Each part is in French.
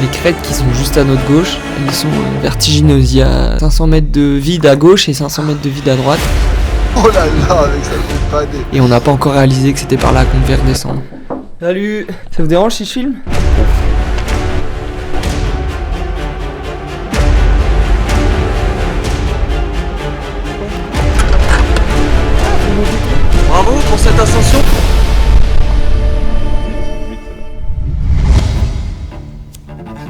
Les crêtes qui sont juste à notre gauche, elles sont vertigineuses. Il y a 500 mètres de vide à gauche et 500 mètres de vide à droite. Oh là là, avec ça fait pas des... Et on n'a pas encore réalisé que c'était par là qu'on devait redescendre. Salut, ça vous dérange si je filme ? Bravo pour cette ascension.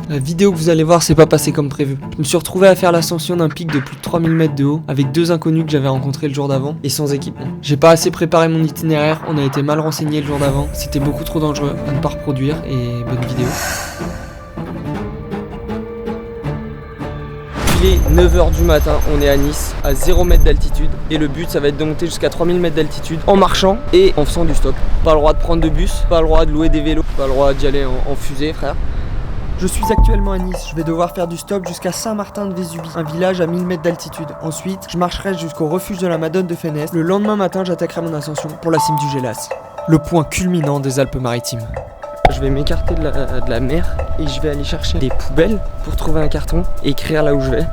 La vidéo que vous allez voir, c'est pas passé comme prévu. Je me suis retrouvé à faire l'ascension d'un pic de plus de 3000 mètres de haut avec 2 inconnus que j'avais rencontrés le jour d'avant et sans équipement. J'ai pas assez préparé mon itinéraire, on a été mal renseignés le jour d'avant, c'était beaucoup trop dangereux à ne pas reproduire et bonne vidéo. Il est 9h du matin, on est à Nice, à 0 mètres d'altitude et le but ça va être de monter jusqu'à 3000 mètres d'altitude en marchant et en faisant du stop. Pas le droit de prendre de bus, pas le droit de louer des vélos, pas le droit d'y aller en fusée frère. Je suis actuellement à Nice, je vais devoir faire du stop jusqu'à Saint-Martin-de-Vésubie, un village à 1000 mètres d'altitude. Ensuite, je marcherai jusqu'au refuge de la Madone de Fenès. Le lendemain matin, j'attaquerai mon ascension pour la cime du Gélas, le point culminant des Alpes-Maritimes. Je vais m'écarter de la mer et je vais aller chercher des poubelles pour trouver un carton et écrire là où je vais.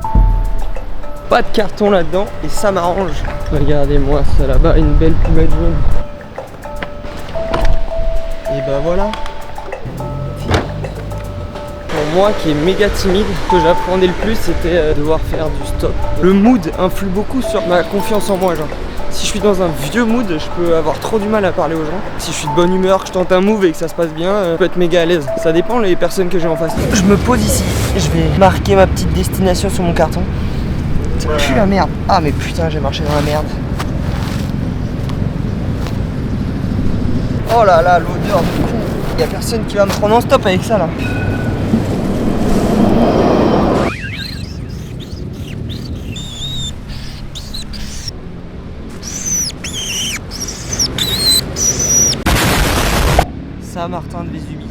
Pas de carton là-dedans et ça m'arrange. Regardez-moi ça là-bas, une belle poubelle jaune. Et bah voilà. Pour moi qui est méga timide, ce que j'apprenais le plus c'était devoir faire du stop. Le mood influe beaucoup sur ma confiance en moi genre. Si je suis dans un vieux mood, je peux avoir trop du mal à parler aux gens. Si je suis de bonne humeur, que je tente un move et que ça se passe bien, je peux être méga à l'aise. Ça dépend les personnes que j'ai en face. Je me pose ici, je vais marquer ma petite destination sur mon carton. Ça pue la merde. Ah mais putain, j'ai marché dans la merde. Oh là là, l'odeur de con. Y'a personne qui va me prendre en stop avec ça là. Saint-Martin-de-Vésubie.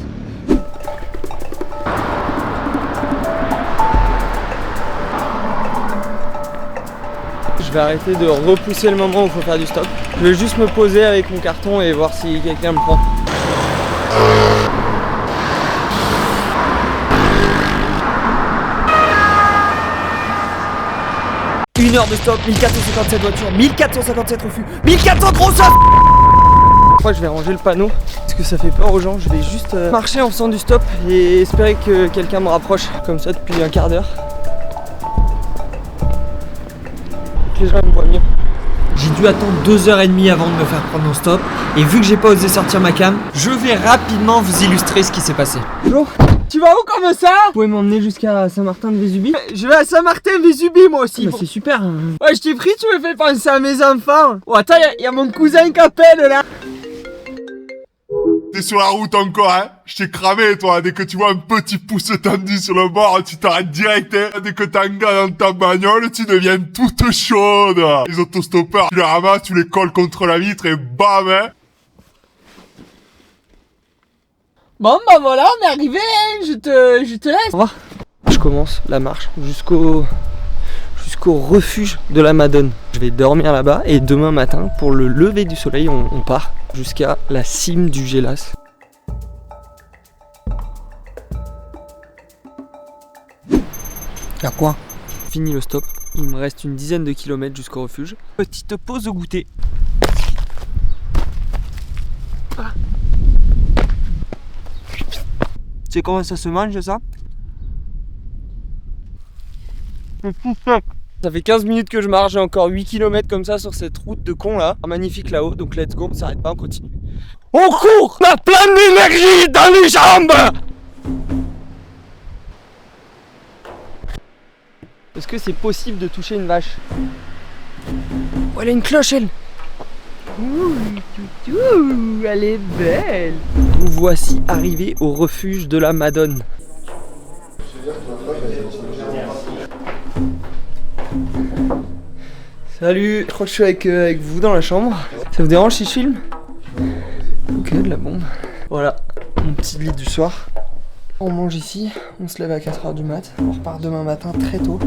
Je vais arrêter de repousser le moment où il faut faire du stop. Je vais juste me poser avec mon carton et voir si quelqu'un me prend. Une heure de stop, 1457 voitures, 1457 refus, 1400 gros sauts. Je crois que je vais ranger le panneau parce que ça fait peur aux gens. Je vais juste marcher en faisant du stop et espérer que quelqu'un me rapproche comme ça depuis un quart d'heure. Que les gens me voient mieux. J'ai dû attendre 2h30 avant de me faire prendre en stop et vu que j'ai pas osé sortir ma cam, je vais rapidement vous illustrer ce qui s'est passé. Bonjour. Tu vas où comme ça? Vous pouvez m'emmener jusqu'à Saint-Martin-de-Vésubie? Je vais à Saint-Martin-de-Vésubie moi aussi. Bah c'est super. Ouais, je t'ai pris, tu me fais penser à mes enfants. Oh attends, y a mon cousin qui appelle là. T'es sur la route encore, hein? Je t'ai cramé, toi. Dès que tu vois un petit pouce tendu sur le bord, tu t'arrêtes direct, hein? Dès que t'as un gars dans ta bagnole, tu deviens toute chaude. Les autostoppeurs, tu les ramasses, tu les colles contre la vitre et bam, hein? Bon bah voilà, on est arrivé, hein. Je te laisse. Au revoir. Je commence la marche jusqu'au refuge de la Madone. Je vais dormir là-bas et demain matin, pour le lever du soleil, on part jusqu'à la cime du Gélas. Y'a quoi? Fini le stop, il me reste une dizaine de kilomètres jusqu'au refuge. Petite pause au goûter. Ah. Tu sais comment ça se mange ça? Ça fait 15 minutes que je marche, j'ai encore 8 km comme ça sur cette route de con là. Magnifique là-haut, donc let's go, on s'arrête pas, on continue. On court! On a plein d'énergie dans les jambes! Est-ce que c'est possible de toucher une vache? Oh, elle a une cloche elle! Ouh, toutou, elle est belle! Nous voici arrivés au refuge de la Madone. Salut, je crois que je suis avec vous dans la chambre. Ça vous dérange si je filme? Ok, de la bombe. Voilà, mon petit lit du soir. On mange ici, on se lève à 4h du mat. On repart demain matin très tôt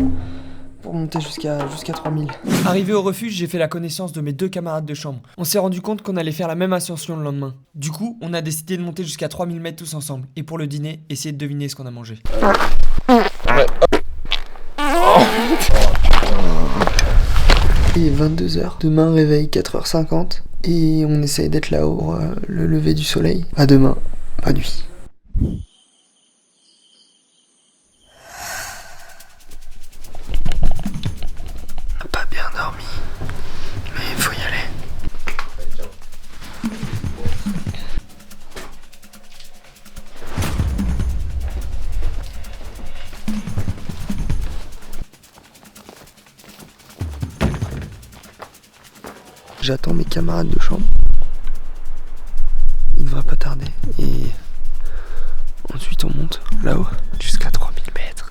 pour monter jusqu'à 3000. Arrivé au refuge, j'ai fait la connaissance de mes 2 camarades de chambre. On s'est rendu compte qu'on allait faire la même ascension le lendemain. Du coup, on a décidé de monter jusqu'à 3000 mètres tous ensemble. Et pour le dîner, essayer de deviner ce qu'on a mangé. Il est 22h. Demain, réveil 4h50. Et on essaye d'être là au le lever du soleil. À demain, pas nuit. Pas bien dormi, mais il faut y aller. J'attends mes camarades de chambre. Il ne devrait pas tarder. Et ensuite on monte là-haut jusqu'à 3000 mètres.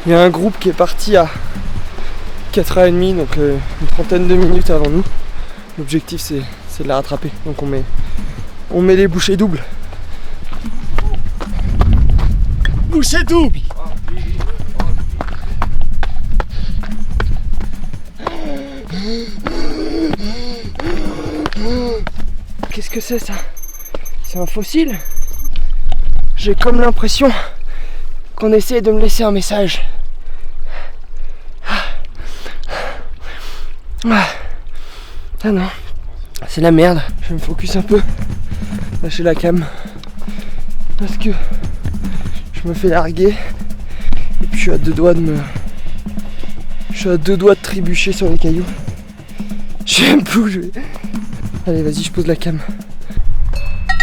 Il y a un groupe qui est parti à 4h30, donc une trentaine de minutes avant nous. L'objectif c'est de la rattraper. Donc on met les bouchées doubles. Bouchée double! Qu'est-ce que c'est ça? C'est un fossile? J'ai comme l'impression qu'on essaie de me laisser un message. Ah non, c'est la merde. Je vais me focus un peu. Lâcher la cam. Parce que je me fais larguer. Et puis je suis à 2 doigts de trébucher sur les cailloux. Je sais même plus où je vais. Allez, vas-y, je pose la cam.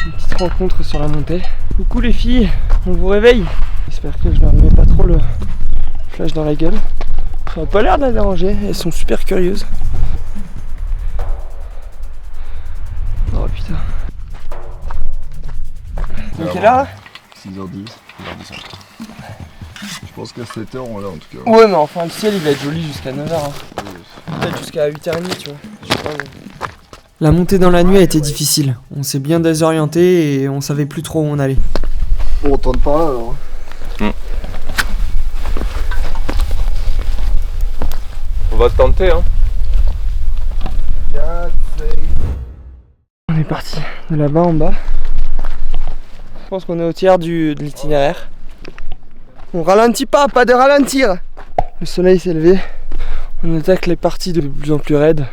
Une petite rencontre sur la montée. Coucou les filles, on vous réveille. J'espère que je leur mets pas trop le flash dans la gueule. Ça n'a pas l'air de la déranger, elles sont super curieuses. Oh putain. Donc quelle heure là? 6h10, 6h10. Je pense qu'à 7h on l'a en tout cas. Ouais, mais enfin le ciel il va être joli jusqu'à 9h. Hein. Peut-être jusqu'à 8h30, tu vois. Je sais pas, mais... La montée dans la nuit a été difficile. On s'est bien désorienté et on savait plus trop où on allait. Bon, on tente par là alors. On va tenter, hein. On est parti de là-bas en bas. Je pense qu'on est au tiers de l'itinéraire. On ralentit pas de ralentir. Le soleil s'est levé. On attaque les parties de plus en plus raides.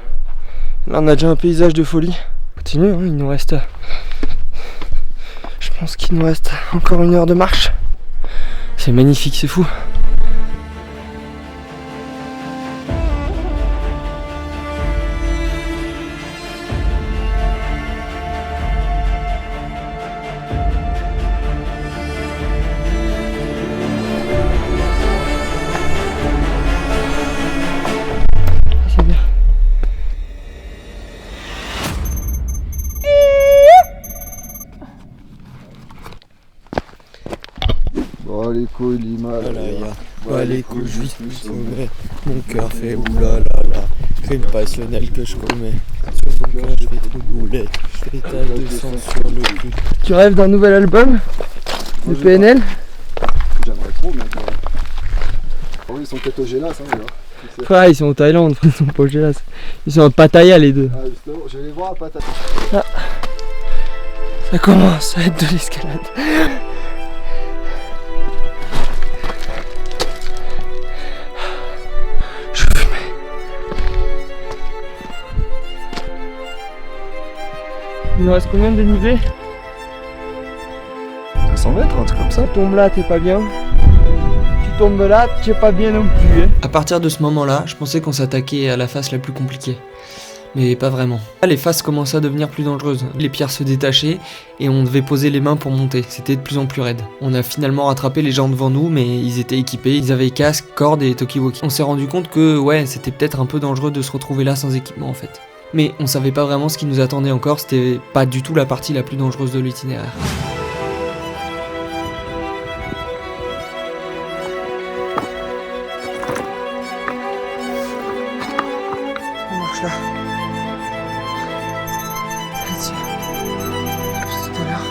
Là on a déjà un paysage de folie. Continue, hein, il nous reste... Je pense qu'il nous reste encore 1 heure de marche. C'est magnifique, c'est fou. C'est bien. Bon, les couilles, l'Himalaya. Les couilles, je suis sommet. Mon cœur fait oulala, crime passionnel que je commets. Sur ton cœur, je fais trop de boulettes. Je fais tache de sang sur le cul. Tu rêves d'un nouvel album de PNL? J'aimerais trop, mais. Oh, ils sont peut-être au Gélas, hein, les gars. Ouais, ils sont en Thaïlande, ils sont pas au Gélas. Ils sont à Pattaya les deux. Ah, justement, je vais les voir à Pattaya. Ah. Ça commence à être de l'escalade. Je fumais. Il nous reste combien de dénivelé? 200 mètres, un truc comme ça. Tu tombes là, t'es pas bien. Tu tombes là, t'es pas bien non plus. Hein. À partir de ce moment-là, je pensais qu'on s'attaquait à la face la plus compliquée. Mais pas vraiment. Là, les faces commençaient à devenir plus dangereuses. Les pierres se détachaient et on devait poser les mains pour monter. C'était de plus en plus raide. On a finalement rattrapé les gens devant nous, mais ils étaient équipés. Ils avaient casque, cordes et talkie-walkie. On s'est rendu compte que, ouais, c'était peut-être un peu dangereux de se retrouver là sans équipement en fait. Mais on savait pas vraiment ce qui nous attendait encore. C'était pas du tout la partie la plus dangereuse de l'itinéraire. On marche là. Vas-y. Tout à l'heure.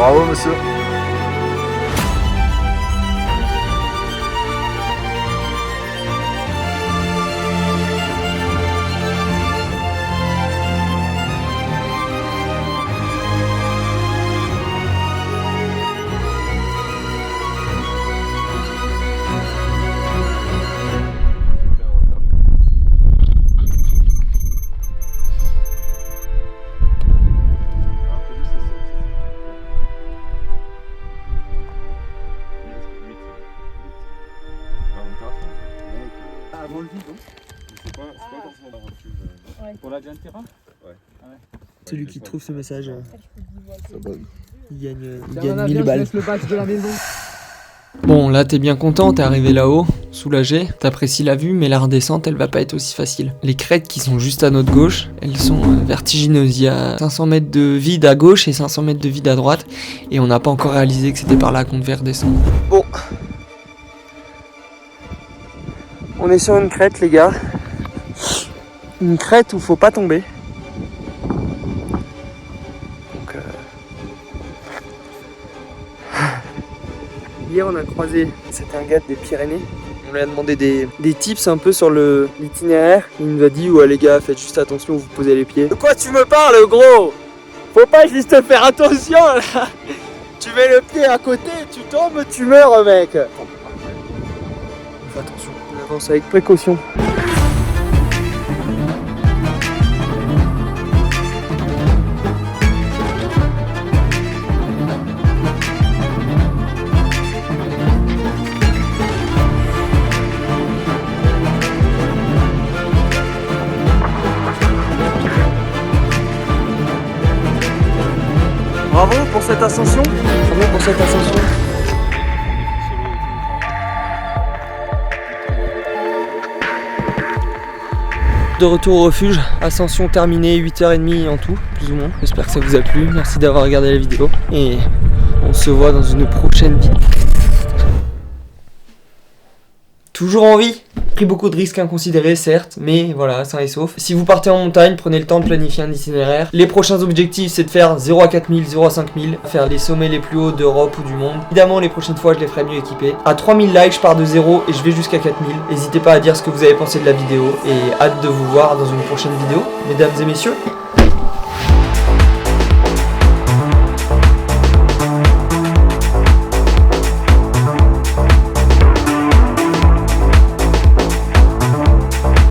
Bravo, monsieur. Avant le vide, c'est pas forcément dans votre cube. Pour la Giant Terra. Ouais. Celui qui trouve ce message, Ça bonne. il gagne 1000 balles. Le badge de la maison. Bon, là t'es bien content, t'es arrivé là-haut, soulagé, t'apprécies la vue, mais la redescente elle va pas être aussi facile. Les crêtes qui sont juste à notre gauche, elles sont vertigineuses. Il y a 500 mètres de vide à gauche et 500 mètres de vide à droite, et on n'a pas encore réalisé que c'était par là qu'on devait redescendre. Bon. On est sur une crête les gars. Une crête où faut pas tomber. Donc hier on a croisé, c'était un gars des Pyrénées. On lui a demandé des tips un peu sur l'itinéraire. Il nous a dit ouais les gars faites juste attention où vous posez les pieds. De quoi tu me parles gros? Faut pas juste faire attention là. Tu mets le pied à côté, tu tombes, tu meurs mec. Fais attention, on avance avec précaution. Bravo pour cette ascension. Bravo pour cette ascension. De retour au refuge, ascension terminée, 8h30 en tout, plus ou moins. J'espère que ça vous a plu, merci d'avoir regardé la vidéo et on se voit dans une prochaine vidéo. Toujours en vie, pris beaucoup de risques inconsidérés certes, mais voilà, sain et sauf. Si vous partez en montagne, prenez le temps de planifier un itinéraire. Les prochains objectifs c'est de faire 0 à 4000, 0 à 5000, faire les sommets les plus hauts d'Europe ou du monde. Évidemment les prochaines fois je les ferai mieux équipés. À 3000 likes je pars de 0 et je vais jusqu'à 4000. N'hésitez pas à dire ce que vous avez pensé de la vidéo et hâte de vous voir dans une prochaine vidéo, mesdames et messieurs.